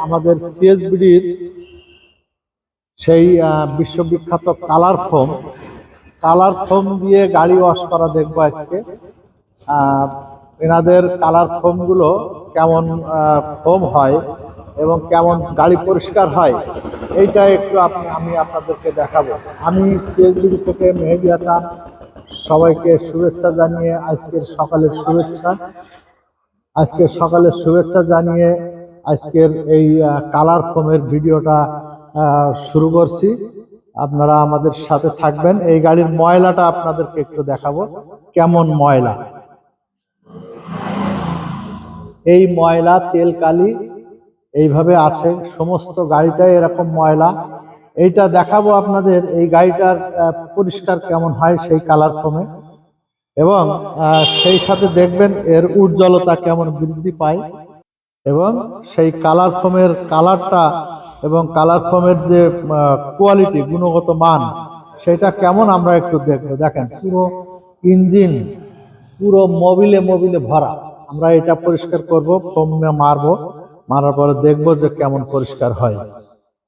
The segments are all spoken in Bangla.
আমাদের সিএসবিডির সেই বিশ্ববিখ্যাত কালার ফোম দিয়ে গাড়ি ওয়াশ করা দেখবো আজকে। এনাদের কালার ফোমগুলো কেমন ফোম হয় এবং কেমন গাড়ি পরিষ্কার হয় এইটা একটু আমি আপনাদেরকে দেখাবো। আমি সিএসবিডি থেকে মেহেদি হাসান, সবাইকে শুভেচ্ছা জানিয়ে আজকের সকালের শুভেচ্ছা জানিয়ে আজকের এই কালার ফোমের ভিডিওটা শুরু করছি। আপনারা আমাদের সাথে থাকবেন। এই গাড়ির ময়লাটা আপনাদেরকে একটু দেখাবো কেমন ময়লা। এই ময়লা তেল কালি এইভাবে আছে, সমস্ত গাড়িটাই এরকম ময়লা। এইটা দেখাবো আপনাদের এই গাড়িটার পরিষ্কার কেমন হয় সেই কালার ফোমে, এবং সেই সাথে দেখবেন এর উজ্জ্বলতা কেমন বৃদ্ধি পায় এবং সেই কালার ফোমের কালারটা এবং কালার ফোমের যে কোয়ালিটি, গুণগত মান, সেটা কেমন আমরা একটু দেখবো। দেখেন পুরো ইঞ্জিন পুরো মোবিলে ভরা। আমরা এটা পরিষ্কার করব, ফোম মারার পরে দেখবো যে কেমন পরিষ্কার হয়।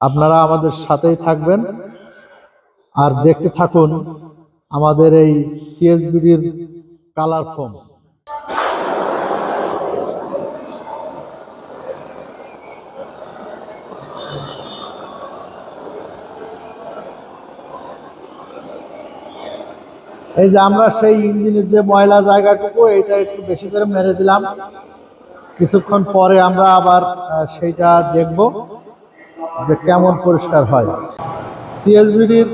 আপনারা আমাদের সাথেই থাকবেন আর দেখতে থাকুন আমাদের এই সিএসবিডির কালার ফোম। এই যে আমরা সেই ইঞ্জিনের যে ময়লা জায়গাটুকু, এটা একটু বেশি করে মেরে দিলাম। কিছুক্ষণ পরে আমরা আবার সেইটা দেখব যে কেমন পরিষ্কার হয়। সিএসবিডির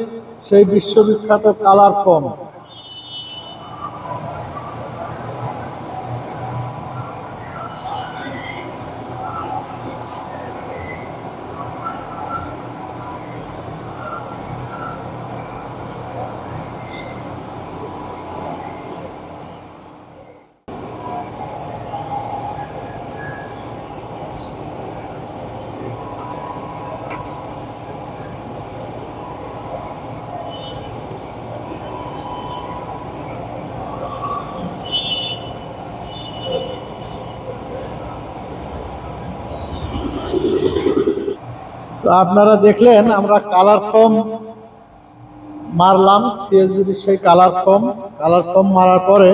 সেই বিশ্ববিখ্যাত কালার ফোম। তো আপনারা দেখলেন আমরা কালার ফোম মারলাম, সিএসবিডির সেই কালার ফোম মারার পরে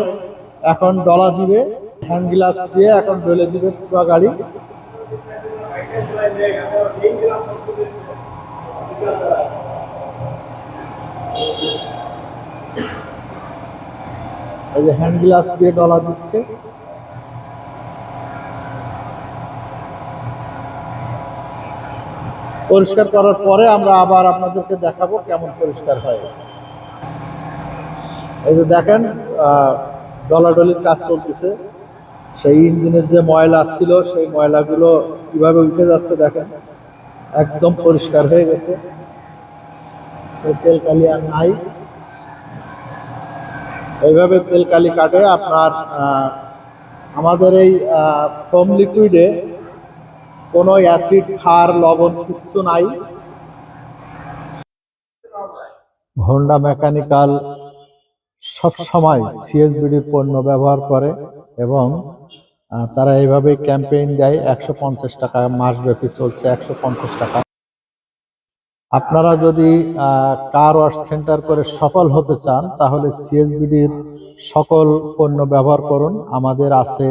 এখন ডলা দিবে, হ্যান্ড গ্লাভস দিয়ে এখন ডলে দিবে পুরো গাড়ি। এই যে হ্যান্ড গ্লাভস দিয়ে ডলা দিচ্ছে। পরিষ্কার করার পরে আমরা আবার আপনাদেরকে দেখাবো কেমন পরিষ্কার হয়। এই যে দেখেন ডলাডলির কাজ চলতেছে। সেই ইঞ্জিনের যে ময়লা ছিল সেই ময়লাগুলো কিভাবে উঠে যাচ্ছে দেখেন, একদম পরিষ্কার হয়ে গেছে, তেল কালি আর নাই। এইভাবে তেল কালি কাটে আপনার। আমাদের এই ফোম লিকুইডে কোনো অ্যাসিড, ক্ষার, লবণ কিছু নাই। হোন্ডা মেকানিক্যাল সবসময় সিএসবিডির পণ্য ব্যবহার করে এবং তারা এইভাবে ক্যাম্পেইন দেয়। 150 টাকা মাসব্যাপী চলছে, 150 টাকা। আপনারা যদি কার ওয়াশ সেন্টার করে সফল হতে চান তাহলে সিএসবিডির সকল পণ্য ব্যবহার করুন। আমাদের আছে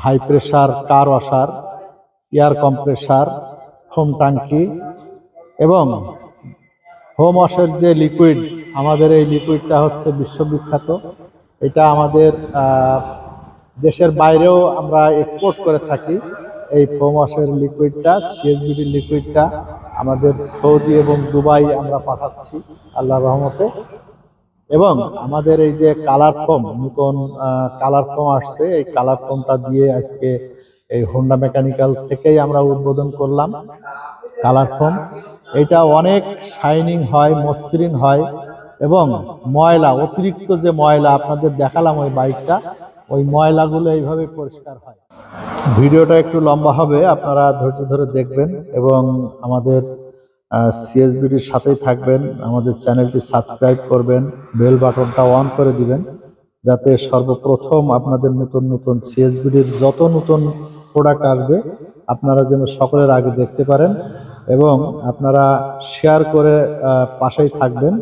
হাই প্রেসার কার ওয়াশার, এয়ার কম্প্রেসার, ফোম ট্যাঙ্কি এবং হোম ওয়াশের যে লিকুইড, আমাদের এই লিকুইডটা হচ্ছে বিশ্ববিখ্যাত। এটা আমাদের দেশের বাইরেও আমরা এক্সপোর্ট করে থাকি। এই ফোম ওয়াশের লিকুইডটা, সিএসবিডির লিকুইডটা আমাদের সৌদি এবং দুবাই আমরা পাঠাচ্ছি আল্লাহর রহমতে। এবং আমাদের এই যে কালার ফোম, নতুন কালার ফোম আসছে, এই কালার ফোমটা দিয়ে আজকে এই হোন্ডা মেকানিক্যাল থেকেই আমরা উদ্বোধন করলাম কালার ফোম। এটা অনেক শাইনিং হয়, মসৃণ হয় এবং ময়লা, অতিরিক্ত যে ময়লা আপনাদের দেখালাম ওই বাইকটা, ওই ময়লাগুলো এইভাবে পরিষ্কার হয়। ভিডিওটা একটু লম্বা হবে, আপনারা ধৈর্য ধরে দেখবেন এবং আমাদের সিএসবিডির সাথেই থাকবেন। আমাদের চ্যানেলটি সাবস্ক্রাইব করবেন, বেল বাটনটা অন করে দিবেন যাতে সর্বপ্রথম আপনাদের নতুন সিএসবিডির যত নতুন প্রোডাক্ট আসবে আপনারা যেন সকলের আগে দেখতে পারেন এবং আপনারা শেয়ার করে পাশেই থাকবেন,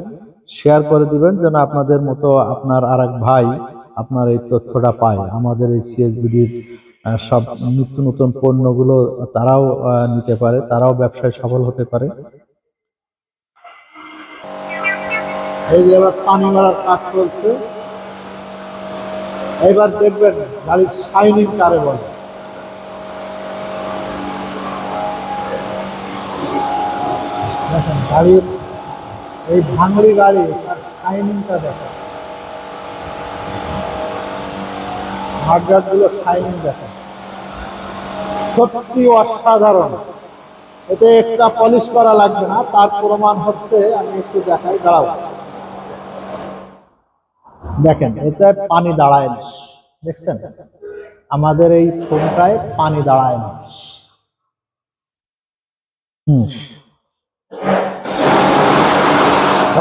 শেয়ার করে দিবেন যেন আপনাদের মতো আপনার আরেক ভাই আপনার এই তথ্যটা পায়, আমাদের এই সিএসবিডির সব নিত্য নতুন পণ্যগুলো তারাও নিতে পারে, তারাও ব্যবসায় সফল হতে পারে। এই যে এবার পানি মারার কাজ চলছে, এবার দেখবেন গাড়ির শাইনিং কারে বলে। দেখেন গাড়ির এই ভাঙড়ি গাড়ি তার শাইনিংটা দেখেন, মাঠগাটগুলো শাইনিং দেখেন, সত্যি অসাধারণ। এতে এক্সট্রা পলিশ করা লাগবে না, তার প্রমাণ হচ্ছে আমি একটু দেখাই, দাঁড়াও। দেখেন এতে পানি দাঁড়ায় না, দেখছেন আমাদের এই ফোনটায় পানি দাঁড়ায় না।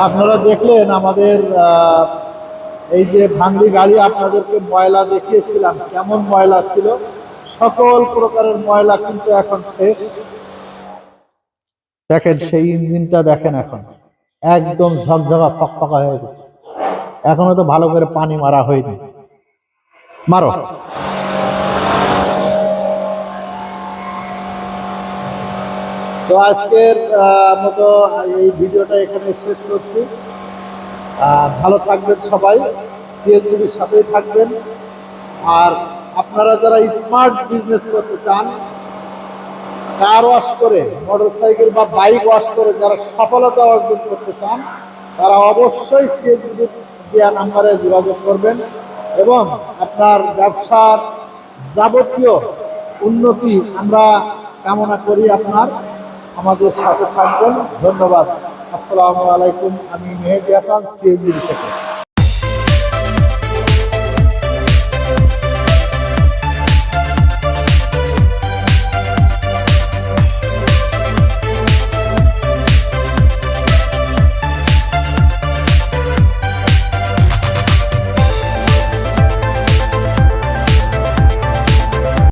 আপনারা দেখলেন আমাদের এই যে ভাঙড়ি গাড়ি, আপনাদেরকে ময়লা দেখিয়েছিলাম কেমন ময়লা ছিল, সকল প্রকারের ময়লা কিন্তু এখন শেষ। দেখেন সেই ইঞ্জিনটা দেখেন এখন একদম ঝকঝকা ফকফকা হয়ে গেছে, এখনো তো ভালো করে পানি মারা হয়নি। মারো। তো আজকের মতো এই ভিডিওটা এখানে শেষ করছি। ভালো থাকবেন সবাই, সিএসবির সাথেই থাকবেন। আর আপনারা যারা স্মার্ট বিজনেস করতে চান, কার ওয়াশ করে, মোটরসাইকেল বা বাইক ওয়াশ করে যারা সফলতা অর্জন করতে চান, তারা অবশ্যই সিএসবি দেওয়া নাম্বারে যোগাযোগ করবেন এবং আপনার ব্যবসার যাবতীয় উন্নতি আমরা কামনা করি। আপনার আমাদের সাথে থাকবেন। ধন্যবাদ। আসসালামু আলাইকুম। আমি মেহেদি হাসান, সিএসবি থেকে।